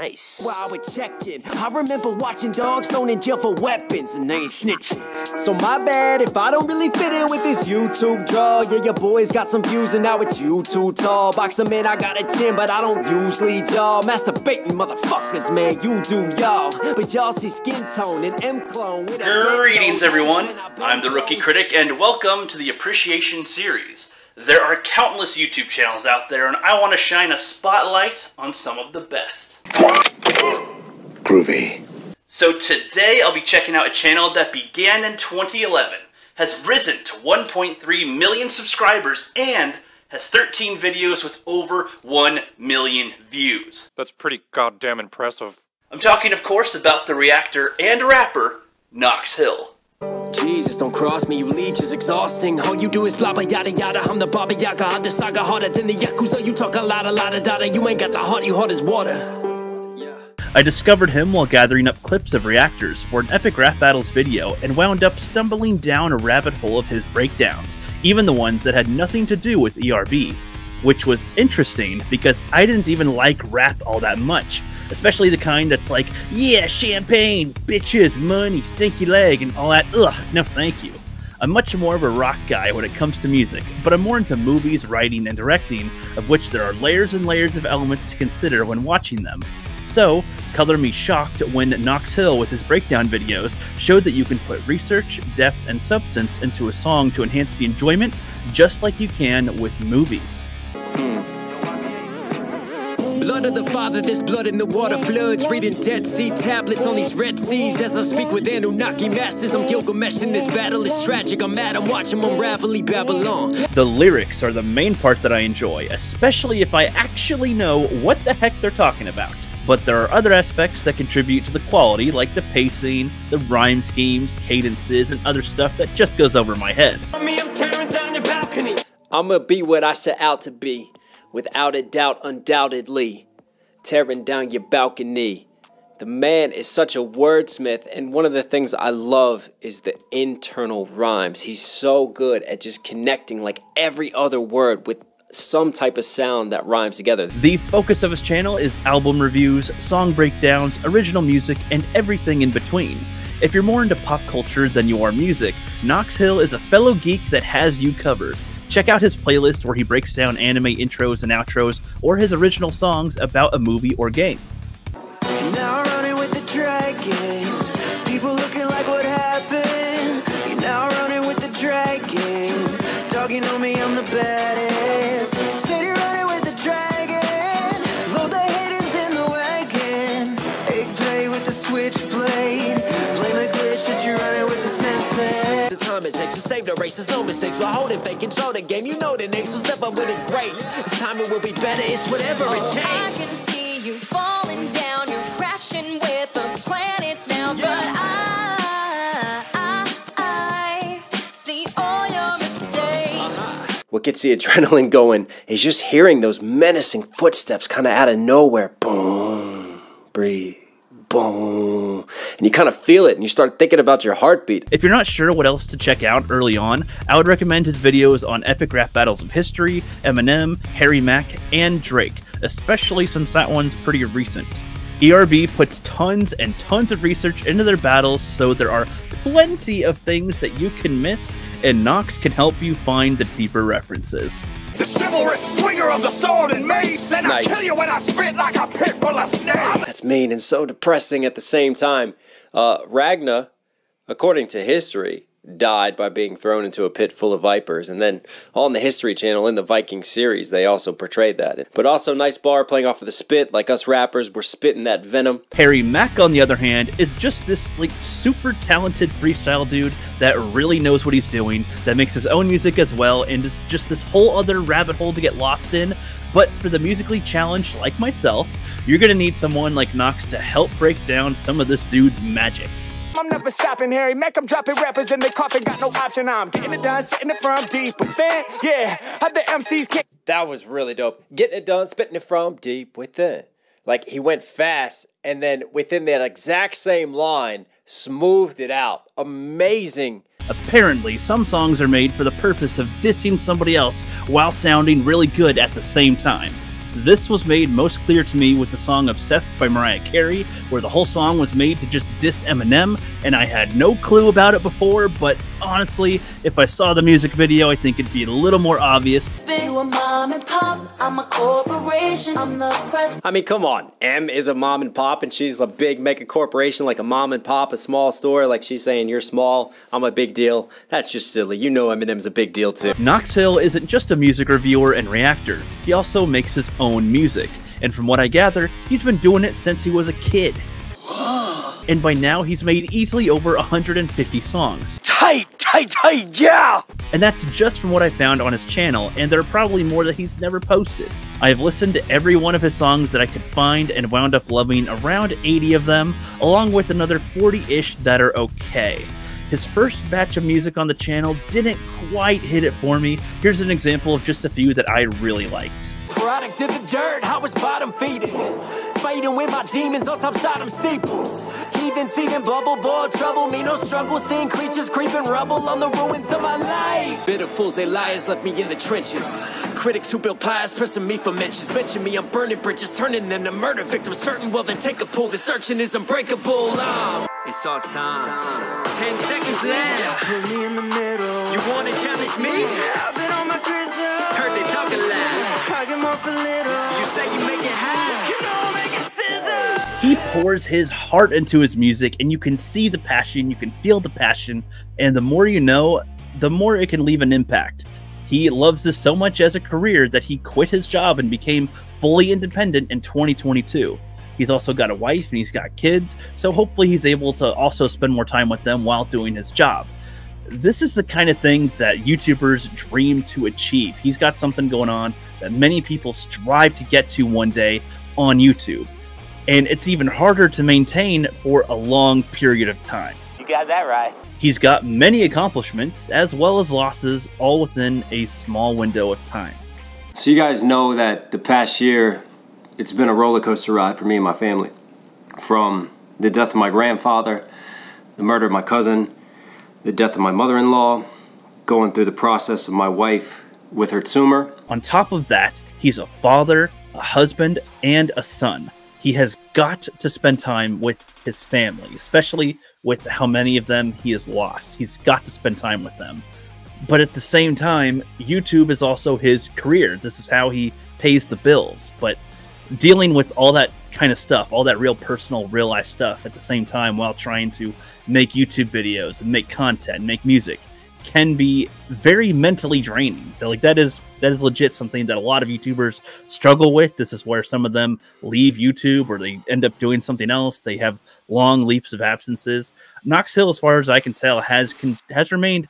nice. While we're checking, I remember watching dogs thrown in jail for weapons and they ain't snitching. So my bad if I don't really fit in with this YouTube draw. Yeah, your boys got some views and now it's you too tall. Box them in, I got a chin, but I don't usually jaw. Masturbating motherfuckers, man, you do y'all. But y'all see skin tone and M-clone. Greetings everyone, I'm the Rookie Critic and welcome to the Appreciation Series. There are countless YouTube channels out there and I want to shine a spotlight on some of the best. Groovy. So today I'll be checking out a channel that began in 2011, has risen to 1.3 million subscribers, and has 13 videos with over 1 million views. That's pretty goddamn impressive. I'm talking, of course, about the reactor and rapper, KNOX HILL. Jesus, don't cross me, you leech is exhausting. All you do is blah blah yada yada. I'm the Baba Yaga, I'm the saga harder than the Yakuza. You talk a lot of data. You ain't got the heart, you hard as water. I discovered him while gathering up clips of reactors for an epic rap battles video and wound up stumbling down a rabbit hole of his breakdowns, even the ones that had nothing to do with ERB. Which was interesting because I didn't even like rap all that much. Especially the kind that's like, yeah, champagne, bitches, money, stinky leg, and all that. Ugh, no thank you. I'm much more of a rock guy when it comes to music, but I'm more into movies, writing, and directing, of which there are layers and layers of elements to consider when watching them. So, color me shocked when KNOX HILL with his breakdown videos showed that you can put research, depth, and substance into a song to enhance the enjoyment, just like you can with movies. Blood of the Father, this blood in the water floods. Reading Dead Sea tablets on these Red Seas as I speak with Anunnaki masters. I'm Gilgamesh in this battle, it's tragic. I'm mad, I'm watching unravel Babylon. The lyrics are the main part that I enjoy, especially if I actually know what the heck they're talking about. But there are other aspects that contribute to the quality, like the pacing, the rhyme schemes, cadences, and other stuff that just goes over my head. I'ma be what I set out to be. Without a doubt, undoubtedly, tearing down your balcony. The man is such a wordsmith, and one of the things I love is the internal rhymes. He's so good at just connecting like every other word with some type of sound that rhymes together. The focus of his channel is album reviews, song breakdowns, original music, and everything in between. If you're more into pop culture than you are music, KNOX HILL is a fellow geek that has you covered. Check out his playlist where he breaks down anime intros and outros, or his original songs about a movie or game. Now running with the dragon, people looking like what happened. You're now running with the dragon, dogging on me, I'm the baddest. Said you're running with the dragon, load the haters in the wagon. Egg play with the switchblade, blame the glitch as you're running with the sensei. The time it takes to save the races, no mistakes. While holding fake control the game, you know the names, so step up with the greats. This time it will be better, it's whatever it takes. I can see you falling down, you're crashing with the planets now, but I see all your mistakes. What gets the adrenaline going is just hearing those menacing footsteps kind of out of nowhere. Boom, breathe. Boom. And you kind of feel it and you start thinking about your heartbeat. If you're not sure what else to check out early on, I would recommend his videos on epic rap battles of history, Eminem, Harry Mack, and Drake, especially since that one's pretty recent. ERB puts tons and tons of research into their battles, so there are plenty of things that you can miss, and KNOX can help you find the deeper references. The chivalrous swinger of the sword and mace, and Nice. I kill you when I spit like a pit full of snakes. That's mean and so depressing at the same time. Ragnar, according to history, died by being thrown into a pit full of vipers, and then on the History Channel in the Viking series they also portrayed that. But also nice bar playing off of the spit, like us rappers, we're spitting that venom. Harry Mack, on the other hand, is just this like super talented freestyle dude that really knows what he's doing, that makes his own music as well, and is just this whole other rabbit hole to get lost in. But for the musically challenged like myself, you're gonna need someone like KNOX to help break down some of this dude's magic. I'm never stopping, Harry. Make 'em dropping rappers in the coffin, got no option. I'm getting it done, spitting it from deep. But then, yeah, other MCs can't. That was really dope. Getting it done, spitting it from deep within. Like, he went fast, and then within that exact same line, smoothed it out. Amazing. Apparently, some songs are made for the purpose of dissing somebody else while sounding really good at the same time. This was made most clear to me with the song Obsessed by Mariah Carey, where the whole song was made to just diss Eminem, and I had no clue about it before, but honestly, if I saw the music video, I think it'd be a little more obvious. You a mom and pop, I'm a corporation, I'm the president. I mean, come on. M is a mom and pop, and she's a big mega corporation like a mom and pop, a small store. Like she's saying, you're small, I'm a big deal. That's just silly. You know Eminem's a big deal too. KNOX HILL isn't just a music reviewer and reactor. He also makes his own music. And from what I gather, he's been doing it since he was a kid. And by now, he's made easily over 150 songs. Tight, yeah! And that's just from what I found on his channel, and there are probably more that he's never posted. I have listened to every one of his songs that I could find and wound up loving around 80 of them, along with another 40-ish that are okay. His first batch of music on the channel didn't quite hit it for me. Here's an example of just a few that I really liked. Product of the dirt, I was bottom feeding. Fighting with my demons on top Sodom steeples. Heathens even bubble, boy, trouble. Me no struggle, seeing creatures creeping rubble on the ruins of my life. Bitter fools, they liars left me in the trenches. Critics who build pies, pressing me for mentions. Mention me, I'm burning bridges, turning them to murder victims. Certain, well then take a pull, this searching is unbreakable. It's all time. 10 seconds left. Put me in the middle. You wanna challenge me? I've been on my grizzle. Heard they talking loud. I get more for little. You say you make it high. You know I make it sizzle. He pours his heart into his music, and you can see the passion, you can feel the passion, and the more you know, the more it can leave an impact. He loves this so much as a career that he quit his job and became fully independent in 2022. He's also got a wife and he's got kids, so hopefully he's able to also spend more time with them while doing his job. This is the kind of thing that YouTubers dream to achieve. He's got something going on that many people strive to get to one day on YouTube. And it's even harder to maintain for a long period of time. You got that right. He's got many accomplishments as well as losses, all within a small window of time. So you guys know that the past year, it's been a roller coaster ride for me and my family. From the death of my grandfather, the murder of my cousin, the death of my mother-in-law, going through the process of my wife with her tumor. On top of that, he's a father, a husband, and a son. He has got to spend time with his family, especially with how many of them he has lost. He's got to spend time with them. But at the same time, YouTube is also his career. This is how he pays the bills. But dealing with all that kind of stuff, all that real personal, real life stuff at the same time while trying to make YouTube videos and make content and make music can be very mentally draining. Like that is legit something that a lot of YouTubers struggle with. This is where some of them leave YouTube or they end up doing something else. They have long leaps of absences. KNOX HILL, as far as I can tell, has remained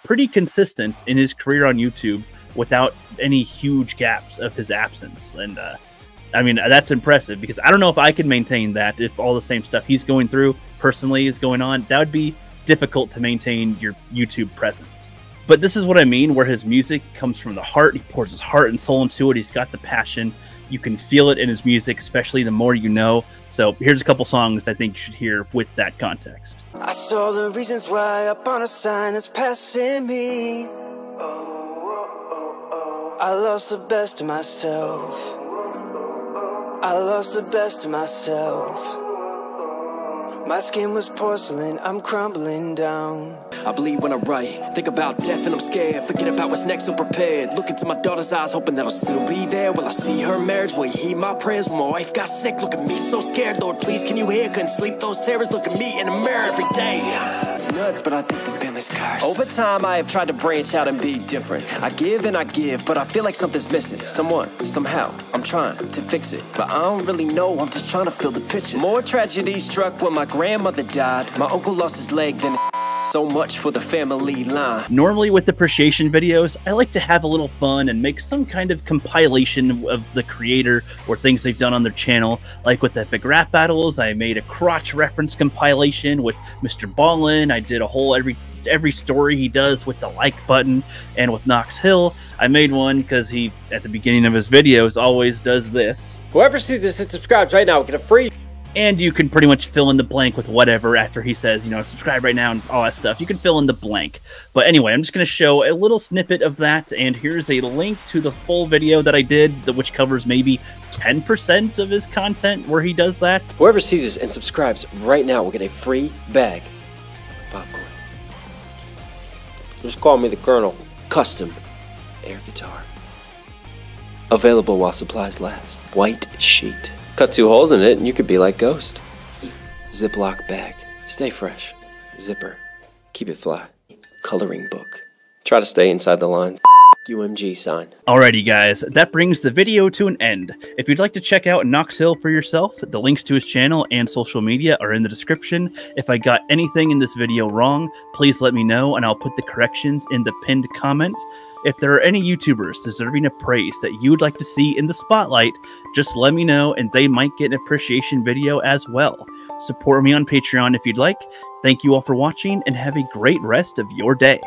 pretty consistent in his career on YouTube without any huge gaps of his absence. And I mean, that's impressive because I don't know if I could maintain that if all the same stuff he's going through personally is going on. That would be difficult to maintain your YouTube presence. But this is what I mean, where his music comes from the heart. He pours his heart and soul into it. He's got the passion. You can feel it in his music, especially the more you know. So here's a couple songs I think you should hear with that context. I saw the reasons why up on a sign that's passing me. I lost the best of myself. I lost the best of myself. My skin was porcelain, I'm crumbling down. I bleed when I write, think about death and I'm scared. Forget about what's next, so prepared. Look into my daughter's eyes, hoping that I'll still be there. Will I see her marriage? Will you heed my prayers? When my wife got sick, look at me so scared. Lord, please, can you hear? Couldn't sleep those terrors. Look at me in the mirror every day. It's nuts, but I think the family's cursed. Over time, I have tried to branch out and be different. I give and I give, but I feel like something's missing. Someone, somehow, I'm trying to fix it. But I don't really know, I'm just trying to fill the picture. More tragedy struck when my grandmother died. My uncle lost his leg, then so much for the family line. Normally with appreciation videos, I like to have a little fun and make some kind of compilation of the creator or things they've done on their channel. Like with Epic Rap Battles, I made a crotch reference compilation with Mr. Ballin. I did a whole every story he does with the like button. And with KNOX HILL, I made one because he, at the beginning of his videos, always does this. Whoever sees this and subscribes right now will get a free And you can pretty much fill in the blank with whatever after he says, you know, subscribe right now and all that stuff. You can fill in the blank. But anyway, I'm just going to show a little snippet of that. And here's a link to the full video that I did, which covers maybe 10% of his content where he does that. Whoever sees this and subscribes right now will get a free bag of popcorn. Just call me the Colonel. Custom air guitar. Available while supplies last. White sheet. Cut 2 holes in it and you could be like Ghost. Ziploc bag. Stay fresh. Zipper. Keep it fly. Coloring book. Try to stay inside the lines. UMG sign. Alrighty guys, that brings the video to an end. If you'd like to check out KNOX HILL for yourself, the links to his channel and social media are in the description. If I got anything in this video wrong, please let me know and I'll put the corrections in the pinned comment. If there are any YouTubers deserving of praise that you would like to see in the spotlight, just let me know and they might get an appreciation video as well. Support me on Patreon if you'd like. Thank you all for watching and have a great rest of your day.